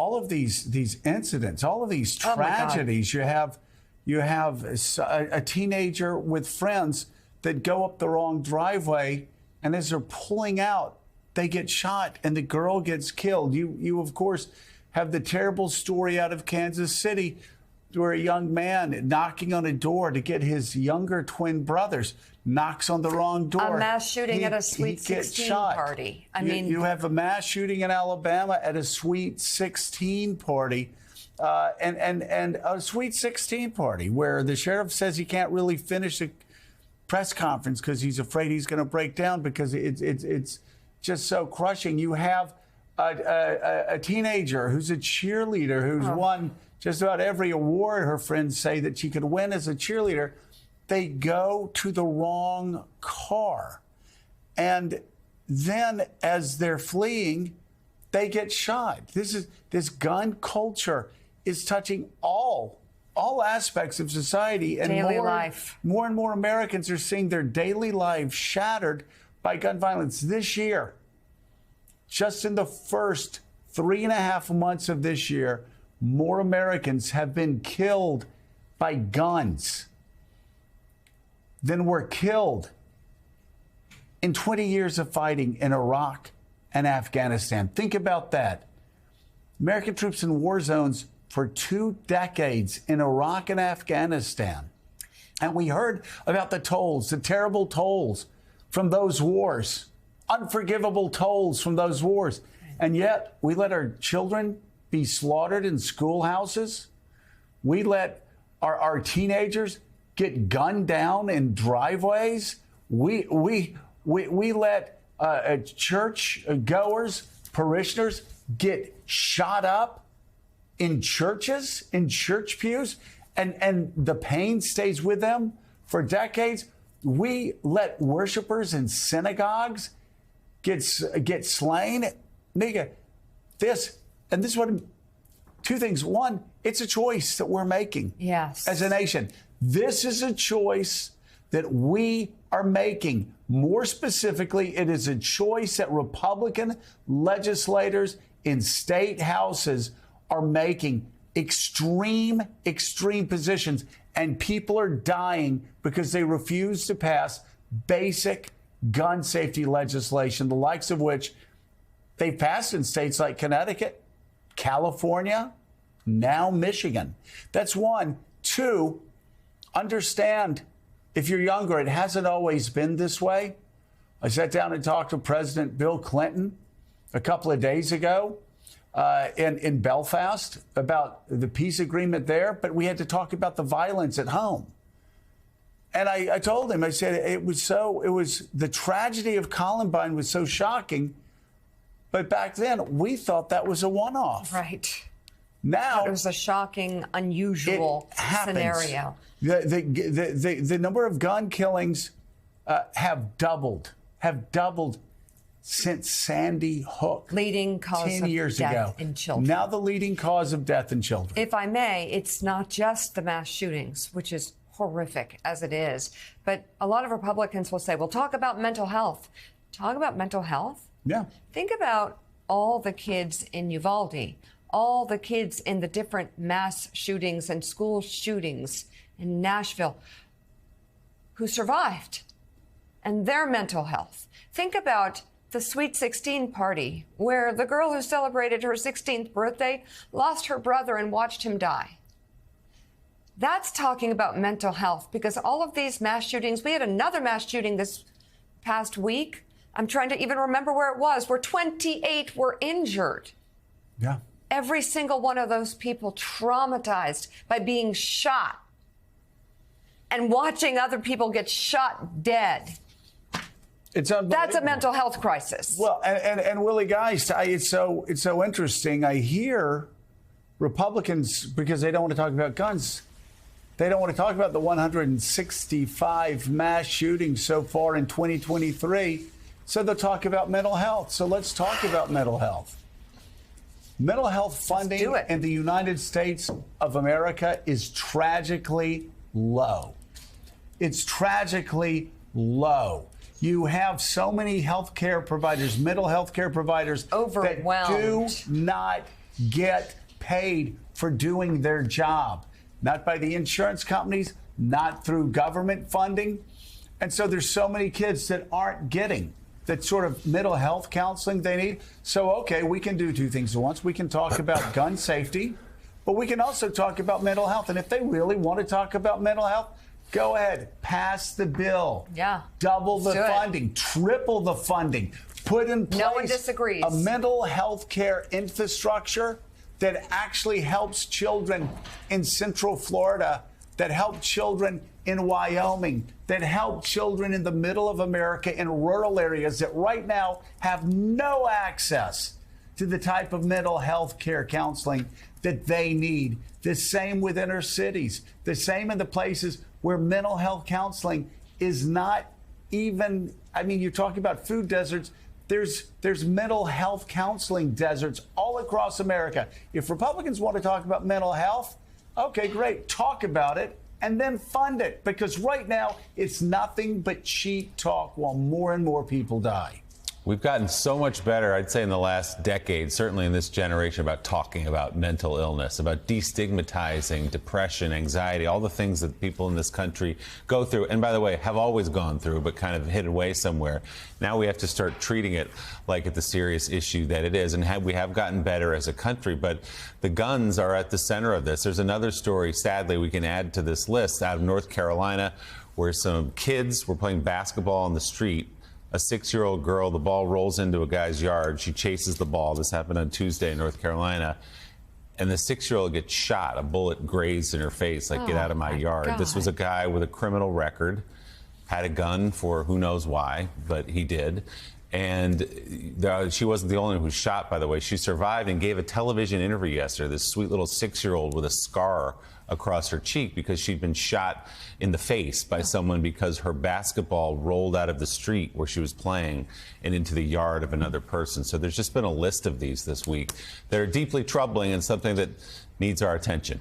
all of these incidents, all of these tragedies. You have a teenager with friends that go up the wrong driveway, and as they're pulling out, they get shot and the girl gets killed. You of course have the terrible story out of Kansas City where a young man knocking on a door to get his younger twin brothers knocks on the wrong door. A mass shooting at a Sweet 16 party. You have a mass shooting in Alabama at a Sweet 16 party. And a Sweet 16 party where the sheriff says he can't really finish a press conference because he's afraid he's going to break down because it's just so crushing. You have a teenager who's a cheerleader who's won just about every award her friends say that she could win as a cheerleader. They go to the wrong car. And then as they're fleeing, they get shot. This gun culture is touching all aspects of society. And daily life. More and more Americans are seeing their daily lives shattered by gun violence. This year, just in the first 3.5 months of this year, more Americans have been killed by guns than were killed in 20 years of fighting in Iraq and Afghanistan. Think about that. American troops in war zones for 2 decades in Iraq and Afghanistan. And we heard about the tolls, the terrible tolls from those wars, unforgivable tolls from those wars. And yet we let our children be slaughtered in schoolhouses. We let our teenagers get gunned down in driveways. We let church goers, parishioners get shot up in churches, in church pews, and the pain stays with them for decades. We let worshipers in synagogues get slain. Nigga, this is what, 2 things. One, it's a choice that we're making as a nation. This is a choice that we are making. More specifically, it is a choice that Republican legislators in state houses are making. Extreme positions, and people are dying because they refuse to pass basic gun safety legislation, the likes of which they've passed in states like Connecticut, California, now Michigan. That's one. 2, understand, if you're younger, it hasn't always been this way. I sat down and talked to President Bill Clinton a couple of days ago in Belfast about the peace agreement there, but we had to talk about the violence at home. And I told him, I said, it was the tragedy of Columbine was so shocking, but back then we thought that was a one-off. Right. Now it was a shocking, unusual scenario. The number of gun killings have doubled since Sandy Hook. Leading cause 10 of years death ago. in children. Now the leading cause of death in children. If I may, it's not just the mass shootings, which is horrific as it is, but a lot of Republicans will say, well, talk about mental health. Talk about mental health? Yeah. Think about all the kids in Uvalde, all the kids in the different mass shootings and school shootings in Nashville who survived, and their mental health. Think about the Sweet 16 party where the girl who celebrated her 16th birthday lost her brother and watched him die. That's talking about mental health, because all of these mass shootings, we had another mass shooting this past week. I'm trying to even remember where it was, where 28 were injured. Yeah. Every single one of those people traumatized by being shot and watching other people get shot dead. It's unbelievable. That's a mental health crisis. Well, and Willie, guys, it's so interesting. I hear Republicans, because they don't want to talk about guns, they don't want to talk about the 165 mass shootings so far in 2023. So they'll talk about mental health. So let's talk about mental health. Mental health funding in the United States of America is tragically low. It's tragically low. You have so many healthcare providers, mental health care providers, overwhelmed, that do not get paid for doing their job, not by the insurance companies, not through government funding. And so there's so many kids that aren't getting that sort of mental health counseling they need. So, okay, we can do two things at once. We can talk about gun safety, but we can also talk about mental health. And if they really want to talk about mental health, go ahead, pass the bill. Yeah. Double the Do it. funding, triple the funding, put in place No one disagrees. a mental health care infrastructure that actually helps children in Central Florida, that help children in Wyoming, that help children in the middle of America in rural areas that right now have no access to the type of mental health care counseling that they need. The same with inner cities, the same in the places where mental health counseling is not even, I mean, you're talking about food deserts. There's mental health counseling deserts all across America. If Republicans want to talk about mental health, okay, great. Talk about it and then fund it, because right now it's nothing but cheap talk while more and more people die. We've gotten so much better, I'd say, in the last decade, certainly in this generation, about talking about mental illness, about destigmatizing depression, anxiety, all the things that people in this country go through, and by the way, have always gone through, but kind of hid away somewhere. Now we have to start treating it like it's the serious issue that it is, and we have gotten better as a country, but the guns are at the center of this. There's another story, sadly, we can add to this list out of North Carolina, where some kids were playing basketball on the street. A 6-year-old girl, the ball rolls into a guy's yard. She chases the ball. This happened on Tuesday in North Carolina. And the 6-year-old gets shot. A bullet grazed in her face, like, get out of my yard. God. This was a guy with a criminal record, had a gun for who knows why, but he did. And she wasn't the only one who was shot, by the way. She survived and gave a television interview yesterday, this sweet little 6-year-old with a scar across her cheek because she'd been shot in the face by someone because her basketball rolled out of the street where she was playing and into the yard of another person. So there's just been a list of these this week that are deeply troubling and something that needs our attention.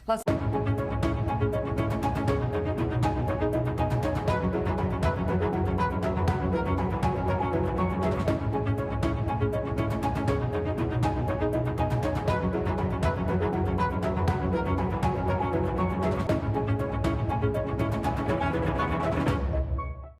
Let's